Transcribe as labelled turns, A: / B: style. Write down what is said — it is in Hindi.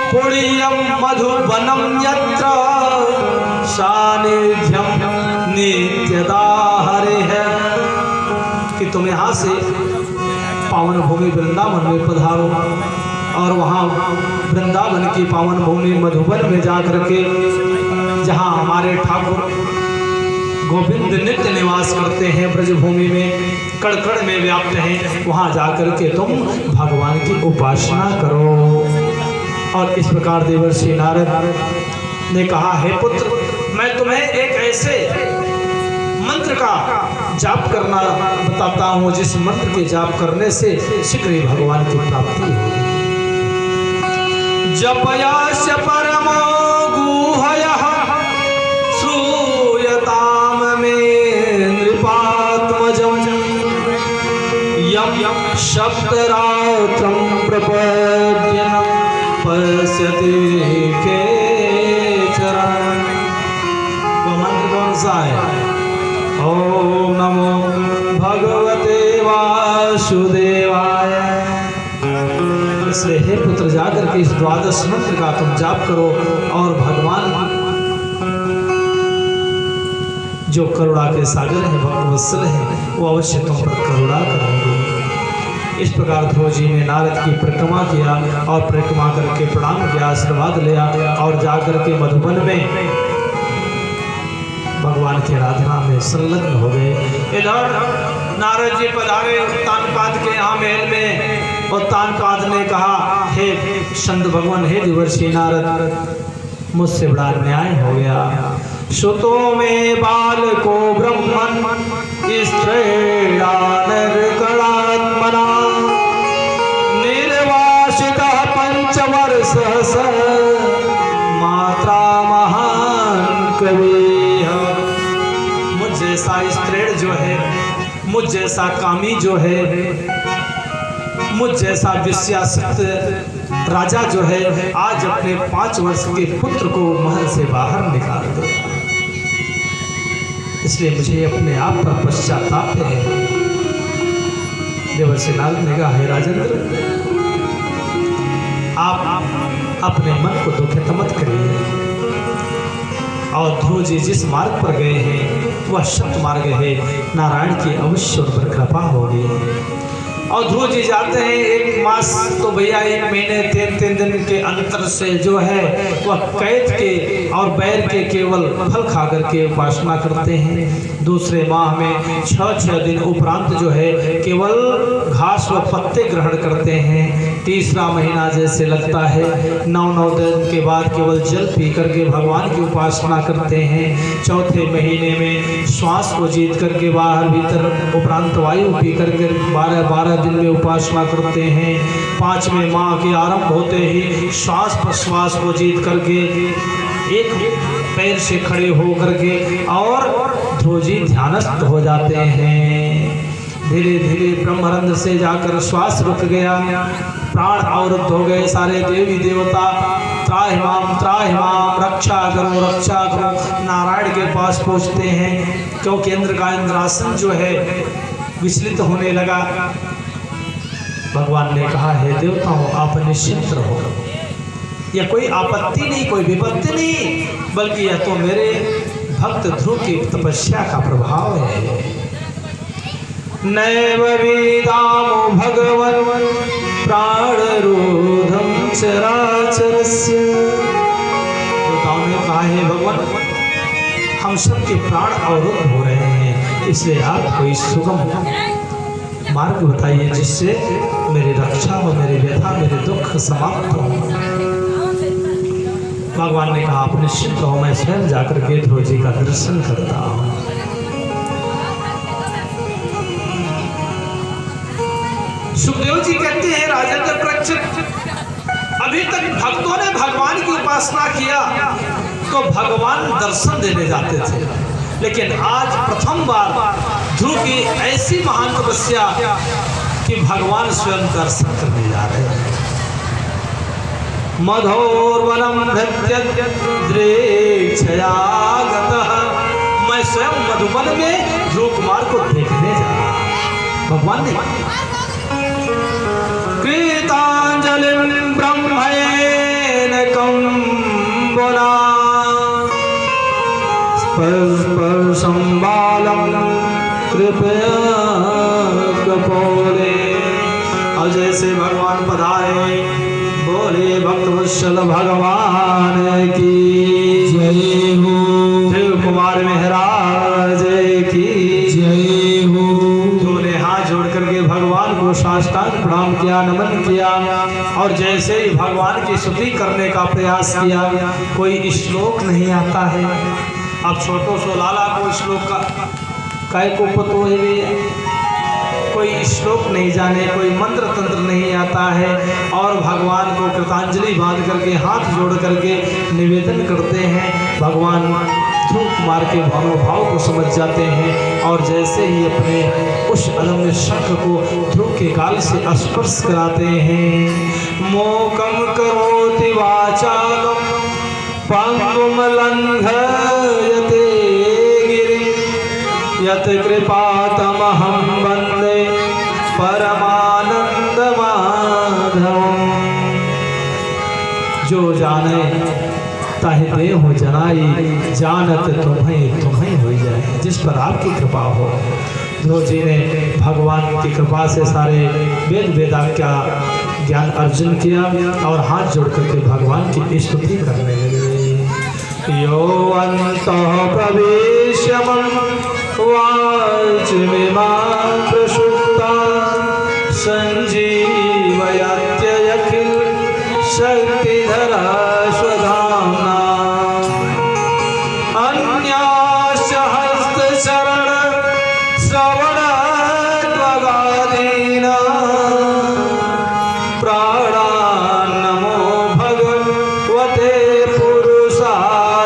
A: पुण्यम मधुबनम यत्र सानिध्यम नित्यदा हरिः, कि तुम यहाँ से पावन भूमि वृंदावन में पधारो और वहाँ वृंदावन की पावन भूमि मधुबन में जाकर के जहाँ हमारे ठाकुर गोविंद नित्य निवास करते हैं ब्रजभूमि में, कण कण में व्याप्त हैं, वहाँ जाकर के तुम भगवान की उपासना करो। और इस प्रकार देवर्षि नारद ने कहा, हे पुत्र, मैं तुम्हें एक ऐसे मंत्र का जाप करना बताता हूँ जिस मंत्र के जाप करने से शीघ्र ही भगवान की प्राप्ति होगी। जपयास्य परमो गुह्यः श्रूयताम मे नृपात्मजं यं शब्दरात्रं प्रपद्यं पश्यति केचरन्। वो मंत्र कौन सा है? ओम नमो भगवते वासुदेवाय। इसलिए हे पुत्र, जाकर के इस द्वादश मंत्र का तुम जाप करो और भगवान जो करुणा के सागर हैं, भक्तवत्सल हैं, वो अवश्य तुम पर करुणा करेंगे। इस प्रकार ध्रुव जी ने नारद की परिक्रमा किया और परिक्रमा करके प्रणाम किया, आशीर्वाद लिया और जाकर के मधुबन में भगवान की आराधना में संलग्न हो गए। इधर नारद जी पधारे तानपाद के यहाँ महल में और तानपाद ने कहा, हे संत भगवान, हे देवर्षि नारद, मुझसे बड़ा अन्याय हो गया। सुतो में बाल को ब्रह्मन स्त्रीणा निर्गणात्मना निर्वासितः पंचवर्षः मात्रा महान कवि। मुझ जैसा स्त्रीण जो है, मुझ जैसा कामी जो है, मुझ जैसा विषयासक्त राजा जो है, आज अपने 5 वर्ष के पुत्र को महल से बाहर निकाल दो। इसलिए मुझे अपने आप पर पश्चाताप है। देवर्षि नारद ने कहा, हे राजेंद्र, आप अपने मन को दुखित मत करिए। और ध्रुव जी जिस मार्ग पर गए हैं वह सत्य मार्ग है, नारायण की अवश्य उन पर कृपा होगी। और ध्रुव जी जाते हैं, 1 मास तो भैया 1 महीने 3 दिन के अंतर से जो है वह कैद के और बैर के केवल फल खा करके उपासना करते हैं। दूसरे माह में 6 दिन उपरांत जो है केवल घास व पत्ते ग्रहण करते हैं। तीसरा महीना जैसे लगता है 9 दिन के बाद केवल जल पी करके भगवान की उपासना करते हैं। चौथे महीने में श्वास को जीत करके बाहर भीतर उपरांत वायु पी करके 12 दिन में उपासना करते हैं। 5वें माह के आरंभ होते ही श्वास प्रश्वास को जीत करके एक पैर से खड़े हो करके और ध्रुव जी ध्यानस्थ हो जाते हैं। धीरे धीरे ब्रह्मरंध्र से जाकर श्वास रुक गया, प्राण अवरुद्ध हो गए। सारे देवी देवता त्राहिमाम रक्षा करो नारायण के पास पहुँचते हैं, क्योंकि इंद्र का इंद्रासन जो है विचलित होने लगा। भगवान ने कहा, हे देवताओं, आप निश्चिंत रहो, यह कोई आपत्ति नहीं, कोई विपत्ति नहीं, बल्कि यह तो मेरे भक्त ध्रुव की तपस्या का प्रभाव है। नैव वेदामो भगवन् प्राणरोधं चराचरस्य। देवताओं ने कहा, हे भगवान, हम सबके प्राण अवरुद्ध हो रहे हैं, इसलिए आप कोई सुगम मार्ग बताइए जिससे मेरी रक्षा हो, मेरी व्यथा, मेरे दुख समाप्त हो। भगवान ने कहा, आप निश्चिंत हो, मैं स्वयं जाकर के ध्रुव जी का दर्शन करता हूँ। सुखदेव जी कहते हैं, राजेंद्र परीक्षित, अभी तक भक्तों ने भगवान की उपासना किया तो भगवान दर्शन देने जाते थे, लेकिन आज प्रथम बार ध्रुव की ऐसी महान तपस्या कि भगवान स्वयं दर्शन करने जा रहे हैं। मधोर्वनम दृक्षयागतः, मैं स्वयं मधुबन में ध्रुव कुमार को देखने जा रहा हूं। भगवान ने कृतांजलिं ब्रह्मेण यमुना स्पर्शं बालं कृपया कपोले। और जैसे भगवान पधारे बोले भक्तवत्सल भगवान की जय हो, देव कुमार महाराज की जय हो। उन्होंने हाथ जोड़ करके भगवान को साष्टांग प्रणाम किया, नमन किया और जैसे ही भगवान की स्तुति करने का प्रयास किया, कोई श्लोक नहीं आता है। अब छोटो सो लाला को श्लोक का काय को पतो है, कोई श्लोक नहीं जाने, कोई मंत्र तंत्र नहीं आता है और भगवान को कृतांजलि बांध करके हाथ जोड़ करके निवेदन करते हैं। भगवान ध्रुव कुमार के भाव को समझ जाते हैं और जैसे ही अपने उस अदम्य शंख को ध्रुव के गाल से स्पर्श कराते हैं। मोकम करोति वाचालम पंगुम लंघयते गिरिं यत् कृपातमहं वन्दे परमानंद माधवम्। जो जाने ताहि दे हो जनाई, जानत तुम्हें तुम्हें हो जाए। जिस पर आपकी कृपा हो। ध्रुव जी ने भगवान की कृपा से सारे वेद वेदाख्या ज्ञान अर्जन किया और हाथ जोड़ करके भगवान की स्तुति करने लगे। यो अंतः प्रवेश्य मम वाच में